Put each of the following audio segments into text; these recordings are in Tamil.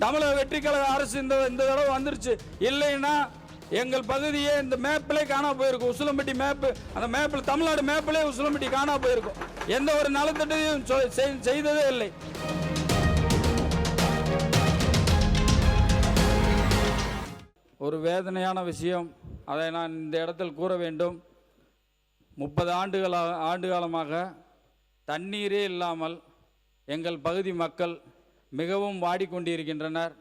தமிழக வெற்றி கழக அரசு இந்த தடவை வந்துருச்சு. இல்லைன்னா எங்கள் பகுதியே இந்த மேப்பிலே காணா போயிருக்கும். உசிலம்பட்டி மேப்பு, அந்த மேப்பில் தமிழ்நாடு மேப்பிலே உசிலம்பட்டி காணா போயிருக்கும். எந்த ஒரு நலத்திட்டையும் செய்ததே இல்லை. ஒரு வேதனையான விஷயம், அதை நான் இந்த இடத்தில் கூற வேண்டும். 30 ஆண்டு காலமாக தண்ணீரே இல்லாமல் எங்கள் பகுதி மக்கள் மிகவும் வாடிக்கொண்டிருக்கின்றனர்.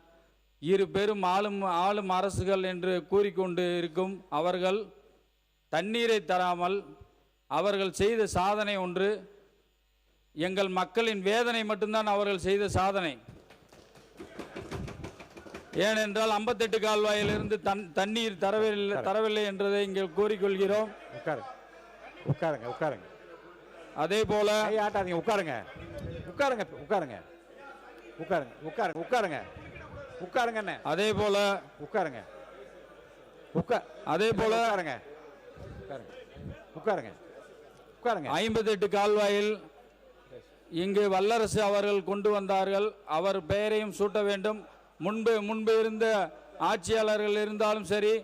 இரு பெரும் ஆளும் அரசுகள் என்று கூறிக்கொண்டு இருக்கும் அவர்கள் தண்ணீரை தராமல் அவர்கள் செய்த சாதனை ஒன்று. எங்கள் மக்களின் வேதனை மட்டும்தான் அவர்கள் செய்த சாதனை. ஏனென்றால் 58 கால்வாயிலிருந்து தண்ணீர் தரவில்லை என்றதை இங்கே கூறிக்கொள்கிறோம். உட்காருங்க உட்காருங்க. அதே போல ஆட்டாதீங்க, உட்காருங்க உட்காருங்க உட்காருங்க உட்காருங்க உட்காருங்க உட்காருங்க உட்காருங்க. அதே போல உட்காருங்க அதே போல உட்காருங்க உட்காருங்க உட்காருங்க. 58 கால்வாயில் இங்கு வல்லரசு அவர்கள் கொண்டு வந்தார்கள். அவர் பெயரையும் சூட்ட வேண்டும். முன்பு இருந்த ஆட்சியாளர்கள் இருந்தாலும் சரி,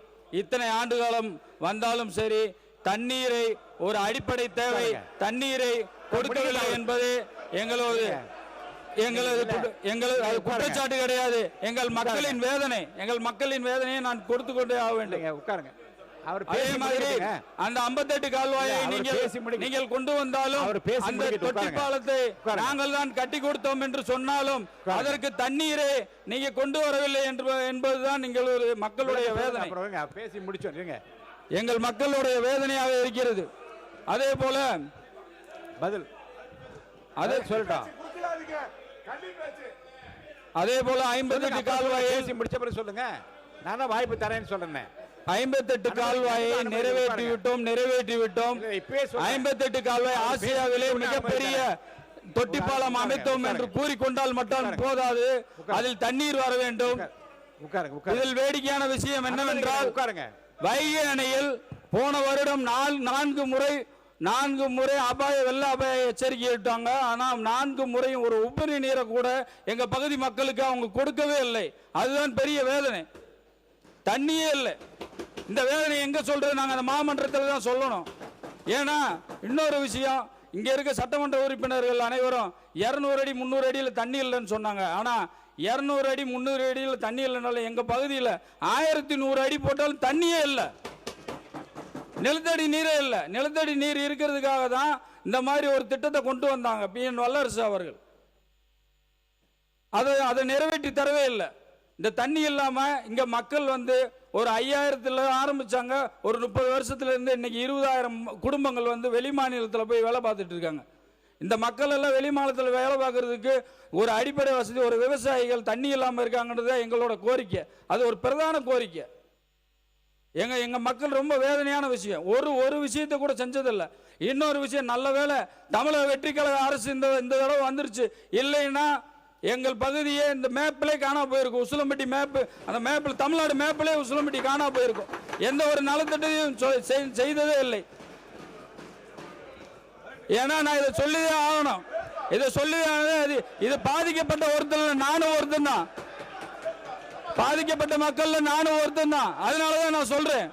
இத்தனை ஆண்டு காலம் வந்தாலும் சரி, தண்ணீரை ஒரு அடிப்படை தேவை, தண்ணீரை கொடுக்கவில்லை என்பது எங்களது குற்றச்சாட்டு கிடையாது. எங்கள் மக்களின் வேதனையை நான் கொடுத்து கொண்டே ஆக வேண்டும். உட்காருங்க. அதே மாதிரி அந்த 58 கால்வாயை நீங்கள் கொண்டு வந்தாலும் அந்த தொட்டி பாலத்தை நாங்கள் தான் கட்டி கொடுத்தோம் என்று சொன்னாலும் அதற்கு தண்ணீரை நீங்க கொண்டு வரவில்லை என்பதுதான் மக்களுடைய வேதனை. பேசி முடிச்சோம். எங்கள் மக்களுடைய வேதனையாக இருக்கிறது. அதே போல பதில் அதே சொல்லிட்டோம். அதே போல 58 கால்வாயை முடிச்ச பிறகு சொல்லுங்க. நானா வாய்ப்பு தரேன்னு சொல்றேன். 58 கால்வாயை நிறைவேற்றி விட்டோம். 58 கால்வாய் ஆசியாவிலே மிகப்பெரிய தொட்டிப்பாலம் அமைத்தோம் என்று கூறிக்கொண்டால் மட்டும் போதாது, அதில் தண்ணீர் வர வேண்டும். இதில் வேடிக்கையான விஷயம் என்னவென்றால், வைகை அணையில் போன வருடம் 4 முறை வெள்ள அபாய எச்சரிக்கை விட்டாங்க. ஆனால் 4 முறையும் ஒரு உபரி நீரை கூட எங்க பகுதி மக்களுக்கு அவங்க கொடுக்கவே இல்லை. அதுதான் பெரிய வேதனை. தண்ணியே இல்லை. இந்த வேதனை எங்க சொல்றது? நாங்கள் அந்த மாமன்றத்தில் தான் சொல்லணும். ஏன்னா இன்னொரு விஷயம், இங்க இருக்க சட்டமன்ற உறுப்பினர்கள் அனைவரும் 200 அடி 300 அடியில் தண்ணி இல்லைன்னு சொன்னாங்க. ஆனா 200 அடி 300 அடியில் தண்ணி இல்லைனாலும் எங்க பகுதியில் 1100 அடி போட்டாலும் தண்ணியே இல்லை. நிலத்தடி நீரே இல்லை. நிலத்தடி நீர் இருக்கிறதுக்காக தான் இந்த மாதிரி ஒரு திட்டத்தை கொண்டு வந்தாங்க PN வல்லரசு அவர்கள். அதை நிறைவேற்றி தரவே இல்லை. இந்த தண்ணி இல்லாம இங்க மக்கள் ஒரு 5000 ஆரம்பிச்சாங்க. ஒரு 30 வருஷத்துல இருந்து இன்னைக்கு 20,000 குடும்பங்கள் வெளி மாநிலத்தில் போய் வேலை பார்த்துட்டு இருக்காங்க. இந்த மக்கள் எல்லாம் வெளி மாநிலத்தில் வேலை பார்க்கறதுக்கு ஒரு அடிப்படை வசதி, ஒரு விவசாயிகள் தண்ணி இல்லாம இருக்காங்கன்றது எங்களோட கோரிக்கை. அது ஒரு பிரதான கோரிக்கை. எங்க மக்கள் ரொம்ப வேதனையான விஷயம். ஒரு விஷயத்தை கூட செஞ்சதில்லை. இன்னொரு விஷயம், நல்ல வேளை தமிழக வெற்றி கழக அரசு இந்த தடவை வந்துருச்சு. இல்லைன்னா எங்கள் பகுதியே இந்த மேப்பிலே காணா போயிருக்கும். உசிலம்பட்டி மேப்பு, அந்த மேப்பில் தமிழ்நாடு மேப்பிலே உசிலம்பட்டி காணா போயிருக்கும். எந்த ஒரு நலத்திட்டையும் செய்ததே இல்லை. ஏன்னா நான் இதை சொல்லிதான் ஆகணும். இது பாதிக்கப்பட்ட ஒருத்தர் நானும் ஒருத்தன் தான். பாதிக்கப்பட்ட மக்கள் நானும் ஒருத்தன் தான். அதனாலதான் நான் சொல்றேன்.